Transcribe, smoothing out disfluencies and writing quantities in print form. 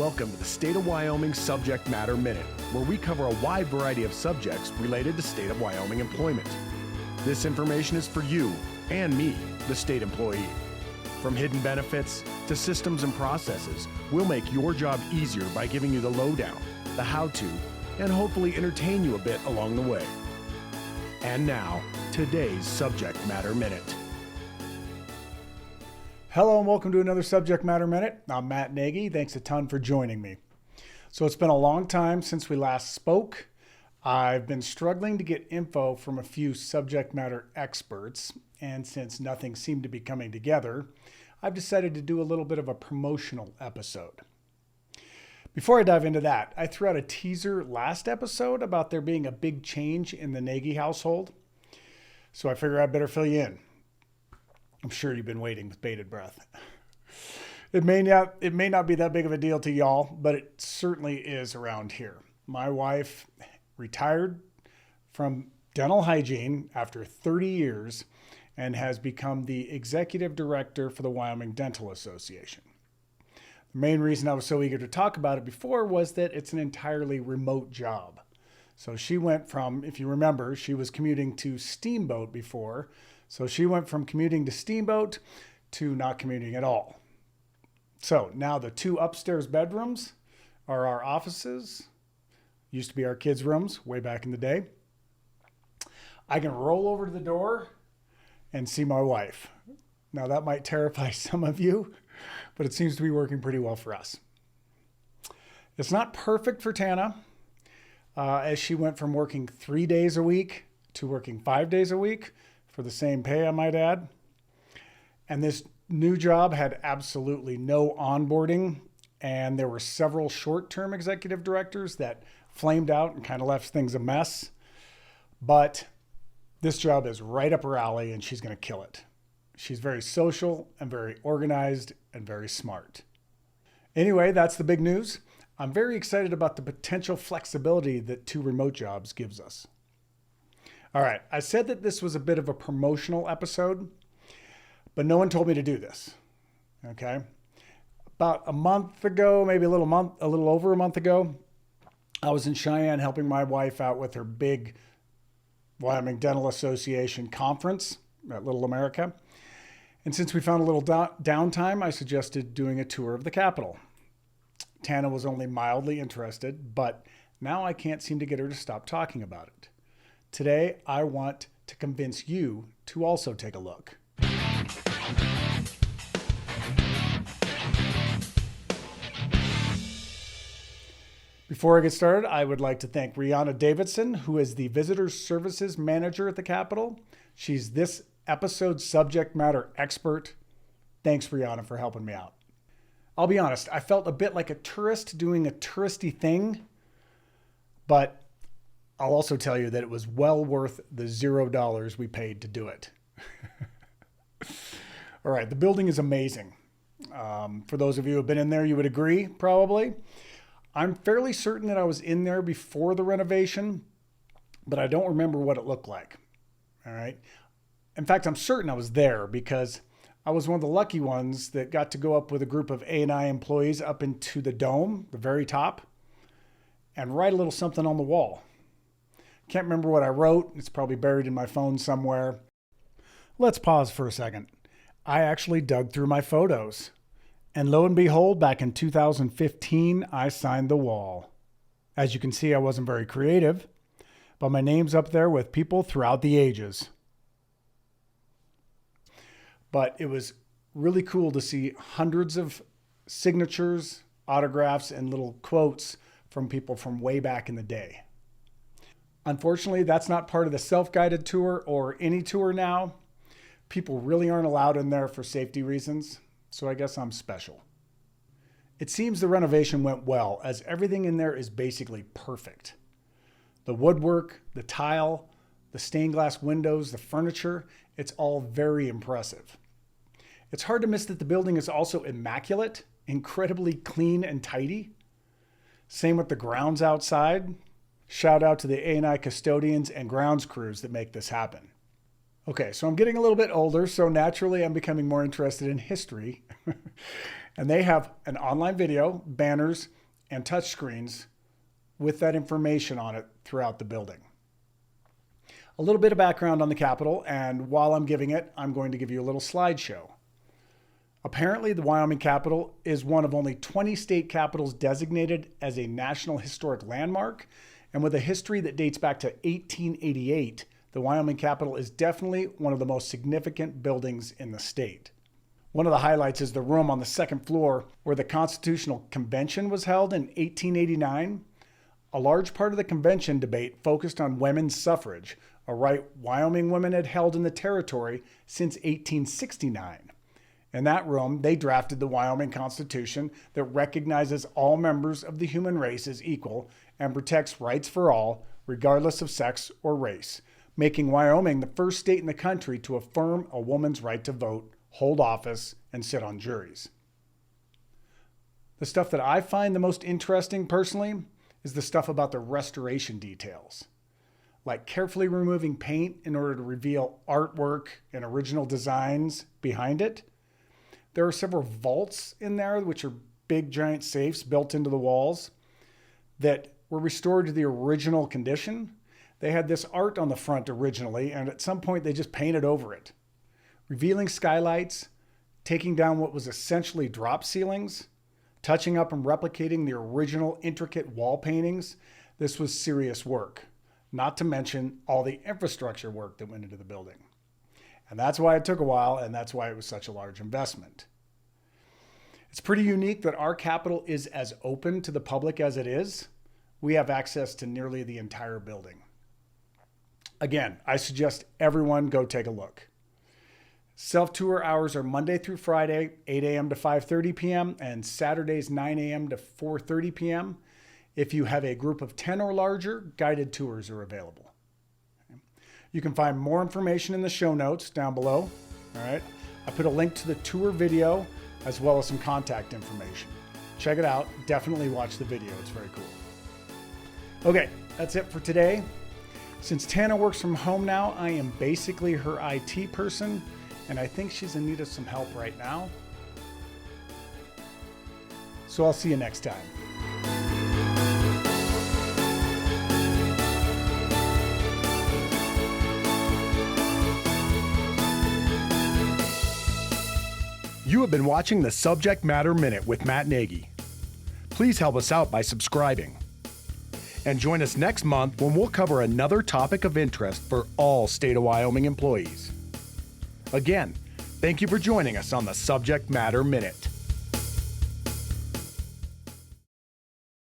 Welcome to the State of Wyoming Subject Matter Minute, where we cover a wide variety of subjects related to State of Wyoming employment. This information is for you and me, the state employee. From hidden benefits to systems and processes, we'll make your job easier by giving you the lowdown, the how-to, and hopefully entertain you a bit along the way. And now, today's Subject Matter Minute. Hello and welcome to another Subject Matter Minute. I'm Matt Nagy. Thanks a ton for joining me. So it's been a long time since we last spoke. I've been struggling to get info from a few subject matter experts, and since nothing seemed to be coming together, I've decided to do a little bit of a promotional episode. Before I dive into that, I threw out a teaser last episode about there being a big change in the Nagy household, so I figure I'd better fill you in. I'm sure you've been waiting with bated breath. It may not be that big of a deal to y'all, but it certainly is around here. My wife retired from dental hygiene after 30 years and has become the executive director for the Wyoming Dental Association. The main reason I was so eager to talk about it before was that it's an entirely remote job. So she went from, if you remember, she was commuting to Steamboat before. So she went from commuting to Steamboat to not commuting at all. So now the two upstairs bedrooms are our offices. Used to be our kids' rooms way back in the day. I can roll over to the door and see my wife. Now that might terrify some of you, but it seems to be working pretty well for us. It's not perfect for Tana, as she went from working 3 days a week to working 5 days a week. For the same pay, I might add. And this new job had absolutely no onboarding, and there were several short-term executive directors that flamed out and kind of left things a mess. But this job is right up her alley, and she's going to kill it. She's very social and very organized and very smart. Anyway, that's the big news. I'm very excited about the potential flexibility that two remote jobs gives us. All right, I said that this was a bit of a promotional episode, but no one told me to do this, okay? About a month ago, maybe a little over a month ago, I was in Cheyenne helping my wife out with her big Wyoming Dental Association conference at Little America. And since we found a little downtime, I suggested doing a tour of the Capitol. Tana was only mildly interested, but now I can't seem to get her to stop talking about it. Today, I want to convince you to also take a look. Before I get started, I would like to thank Rihanna Davidson, who is the Visitor Services Manager at the Capitol. She's this episode's subject matter expert. Thanks, Rihanna, for helping me out. I'll be honest, I felt a bit like a tourist doing a touristy thing, but I'll also tell you that it was well worth the $0 we paid to do it. All right, the building is amazing. For those of you who have been in there, you would agree, probably. I'm fairly certain that I was in there before the renovation, but I don't remember what it looked like. All right. In fact, I'm certain I was there because I was one of the lucky ones that got to go up with a group of A&I employees up into the dome, the very top, and write a little something on the wall. Can't remember what I wrote. It's probably buried in my phone somewhere. Let's pause for a second. I actually dug through my photos. And lo and behold, back in 2015, I signed the wall. As you can see, I wasn't very creative, but my name's up there with people throughout the ages. But it was really cool to see hundreds of signatures, autographs, and little quotes from people from way back in the day. Unfortunately, that's not part of the self-guided tour or any tour now. People really aren't allowed in there for safety reasons, so I guess I'm special. It seems the renovation went well, as everything in there is basically perfect. The woodwork, the tile, the stained glass windows, the furniture, it's all very impressive. It's hard to miss that the building is also immaculate, incredibly clean and tidy. Same with the grounds outside. Shout out to the A&I custodians and grounds crews that make this happen. Okay, so I'm getting a little bit older, so naturally I'm becoming more interested in history. And they have an online video, banners, and touchscreens with that information on it throughout the building. A little bit of background on the Capitol, and while I'm giving it, I'm going to give you a little slideshow. Apparently, the Wyoming Capitol is one of only 20 state capitals designated as a National Historic Landmark, and with a history that dates back to 1888, the Wyoming Capitol is definitely one of the most significant buildings in the state. One of the highlights is the room on the second floor where the Constitutional Convention was held in 1889. A large part of the convention debate focused on women's suffrage, a right Wyoming women had held in the territory since 1869. In that room, they drafted the Wyoming Constitution that recognizes all members of the human race as equal and protects rights for all, regardless of sex or race, making Wyoming the first state in the country to affirm a woman's right to vote, hold office, and sit on juries. The stuff that I find the most interesting personally is the stuff about the restoration details, like carefully removing paint in order to reveal artwork and original designs behind it. There are several vaults in there, which are big giant safes built into the walls that were restored to the original condition. They had this art on the front originally, and at some point they just painted over it, revealing skylights, taking down what was essentially drop ceilings, touching up and replicating the original intricate wall paintings. This was serious work, not to mention all the infrastructure work that went into the building. And that's why it took a while, and that's why it was such a large investment. It's pretty unique that our Capitol is as open to the public as it is. We have access to nearly the entire building. Again, I suggest everyone go take a look. Self-tour hours are Monday through Friday, 8 a.m. to 5:30 p.m. and Saturdays, 9 a.m. to 4:30 p.m. If you have a group of 10 or larger, guided tours are available. You can find more information in the show notes down below. All right, I put a link to the tour video as well as some contact information. Check it out. Definitely watch the video. It's very cool. Okay, that's it for today. Since Tana works from home now, I am basically her IT person, and I think she's in need of some help right now. So I'll see you next time. You have been watching the Subject Matter Minute with Matt Nagy. Please help us out by subscribing. And join us next month when we'll cover another topic of interest for all State of Wyoming employees. Again, thank you for joining us on the Subject Matter Minute.